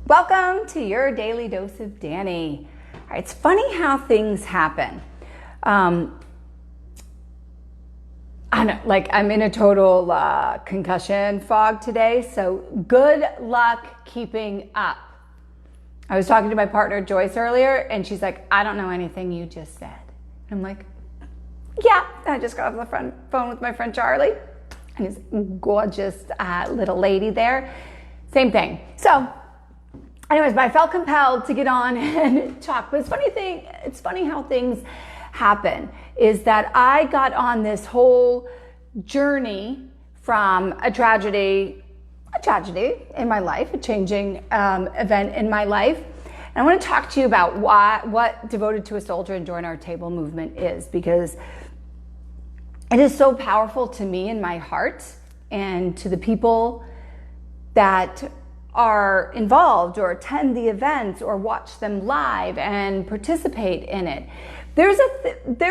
Welcome to your daily dose of Dani. All right, it's funny how things happen. I know, I'm in a total concussion fog today, so good luck keeping up. I was talking to my partner Joyce earlier, and she's like, I don't know anything you just said. And I'm like, yeah. And I just got off the phone with my friend Charlie, and his gorgeous little lady there. Same thing. So anyways, but I felt compelled to get on and talk. But it's funny how things happen, is that I got on this whole journey from a tragedy in my life, a changing event in my life. And I want to talk to you about what Devoted to a Soldier and Join Our Table movement is, because it is so powerful to me in my heart and to the people that are involved or attend the events or watch them live and participate in it. There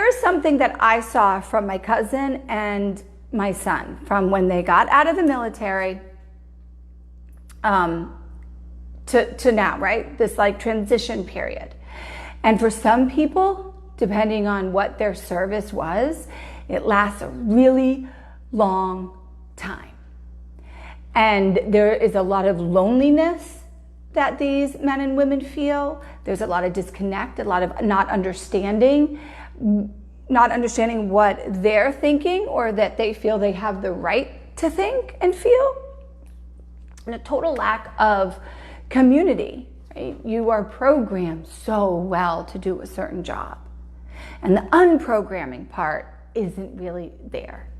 is something that I saw from my cousin and my son from when they got out of the military to now, right? This transition period. And for some people, depending on what their service was, it lasts a really long time. And there is a lot of loneliness that these men and women feel. There's a lot of disconnect, a lot of not understanding what they're thinking or that they feel they have the right to think and feel. And a total lack of community. Right? You are programmed so well to do a certain job. And the unprogramming part isn't really there.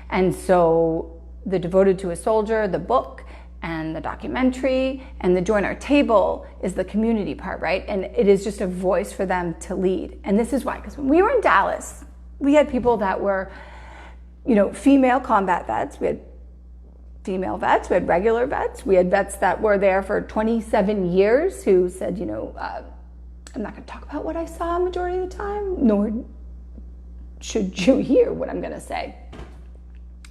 And so the Devoted to a Soldier, the book, and the documentary, and the Join Our Table is the community part, right? And it is just a voice for them to lead. And this is why, because when we were in Dallas, we had people that were, female combat vets. We had female vets, we had regular vets, we had vets that were there for 27 years who said, I'm not gonna talk about what I saw a majority of the time, nor should you hear what I'm gonna say.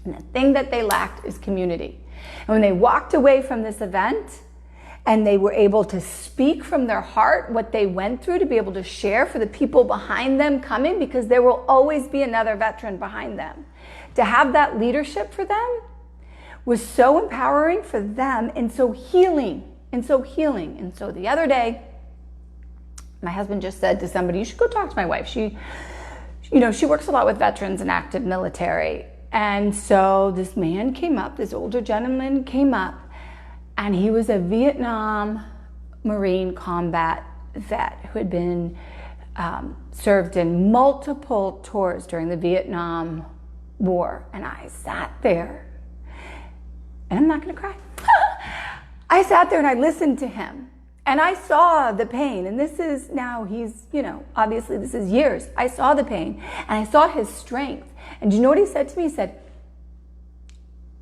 And the thing that they lacked is community. And when they walked away from this event and they were able to speak from their heart what they went through, to be able to share for the people behind them coming, because there will always be another veteran behind them. To have that leadership for them was so empowering for them and so healing. And so the other day, my husband just said to somebody, you should go talk to my wife. She works a lot with veterans and active military. And so this man came up, this older gentleman came up, and he was a Vietnam Marine combat vet who had been served in multiple tours during the Vietnam War. And I sat there, and I'm not gonna cry. I sat there and I listened to him, and I saw the pain. And this is now, he's, obviously this is years. I saw the pain, and I saw his strength. And do you know what he said to me? He said,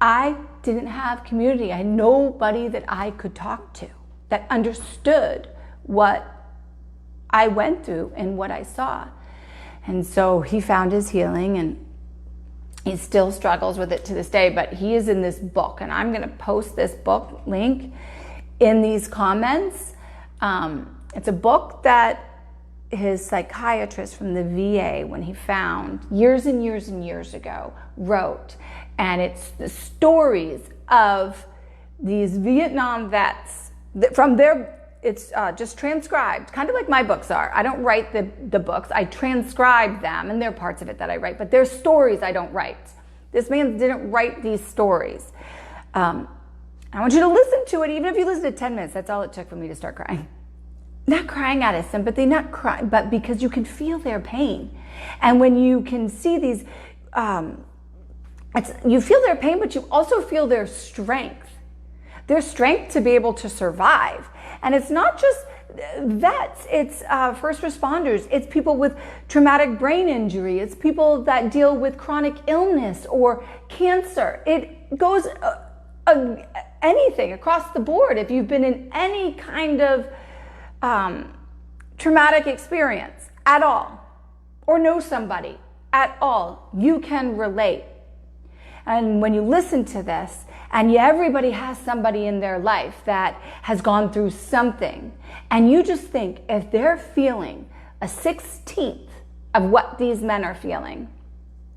I didn't have community. I had nobody that I could talk to that understood what I went through and what I saw. And so he found his healing, and he still struggles with it to this day, but he is in this book, and I'm gonna post this book link in these comments. It's a book that his psychiatrist from the VA, when he found years and years and years ago, wrote. And it's the stories of these Vietnam vets from it's just transcribed, kind of like my books are. I don't write the books, I transcribe them, and there are parts of it that I write, but there's stories I don't write. This man didn't write these stories. I want you to listen to it, even if you listen to 10 minutes. That's all it took for me to start crying. Not crying out of sympathy, not crying, but because you can feel their pain. And when you can see these, you feel their pain, but you also feel their strength to be able to survive. And it's not just vets, it's first responders, it's people with traumatic brain injury, it's people that deal with chronic illness or cancer. It goes anything across the board. If you've been in any kind of traumatic experience at all, or know somebody at all, you can relate. And when you listen to this And everybody has somebody in their life that has gone through something. And you just think, if they're feeling a 16th of what these men are feeling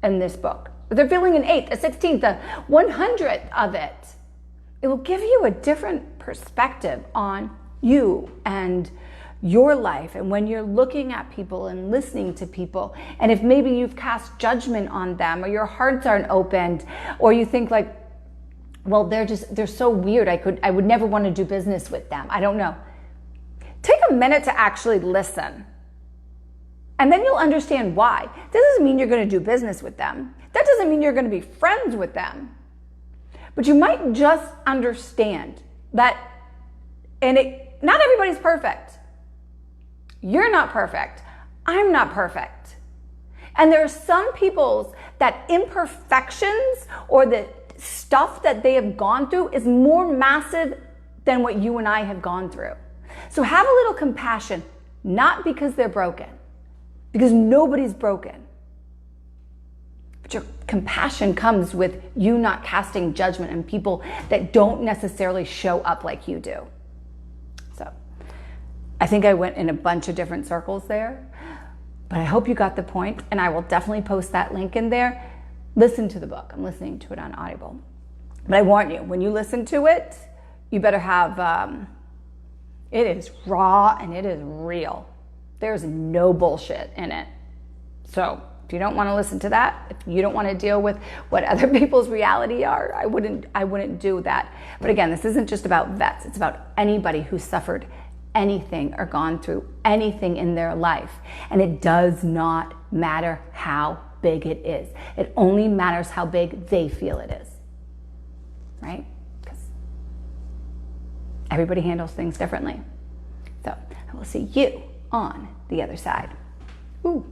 in this book, if they're feeling an 8th, a 16th, a 100th of it, it will give you a different perspective on you and your life. And when you're looking at people and listening to people, and if maybe you've cast judgment on them, or your hearts aren't opened, or you think like, well, they're so weird, I would never want to do business with them, I don't know. Take a minute to actually listen. And then you'll understand why. That doesn't mean you're going to do business with them. That doesn't mean you're going to be friends with them. But you might just understand that, not everybody's perfect. You're not perfect. I'm not perfect. And there are some people's that imperfections or the stuff that they have gone through is more massive than what you and I have gone through. So have a little compassion, not because they're broken, because nobody's broken. But your compassion comes with you not casting judgment on people that don't necessarily show up like you do. So I think I went in a bunch of different circles there, but I hope you got the point, and I will definitely post that link in there. Listen to the book. I'm listening to it on Audible. But I warn you, when you listen to it, you better have, it is raw and it is real. There's no bullshit in it. So if you don't want to listen to that, if you don't want to deal with what other people's reality are, I wouldn't do that. But again, this isn't just about vets. It's about anybody who suffered anything or gone through anything in their life. And it does not matter how big it is. It only matters how big they feel it is, right? Because everybody handles things differently. So I will see you on the other side. Ooh.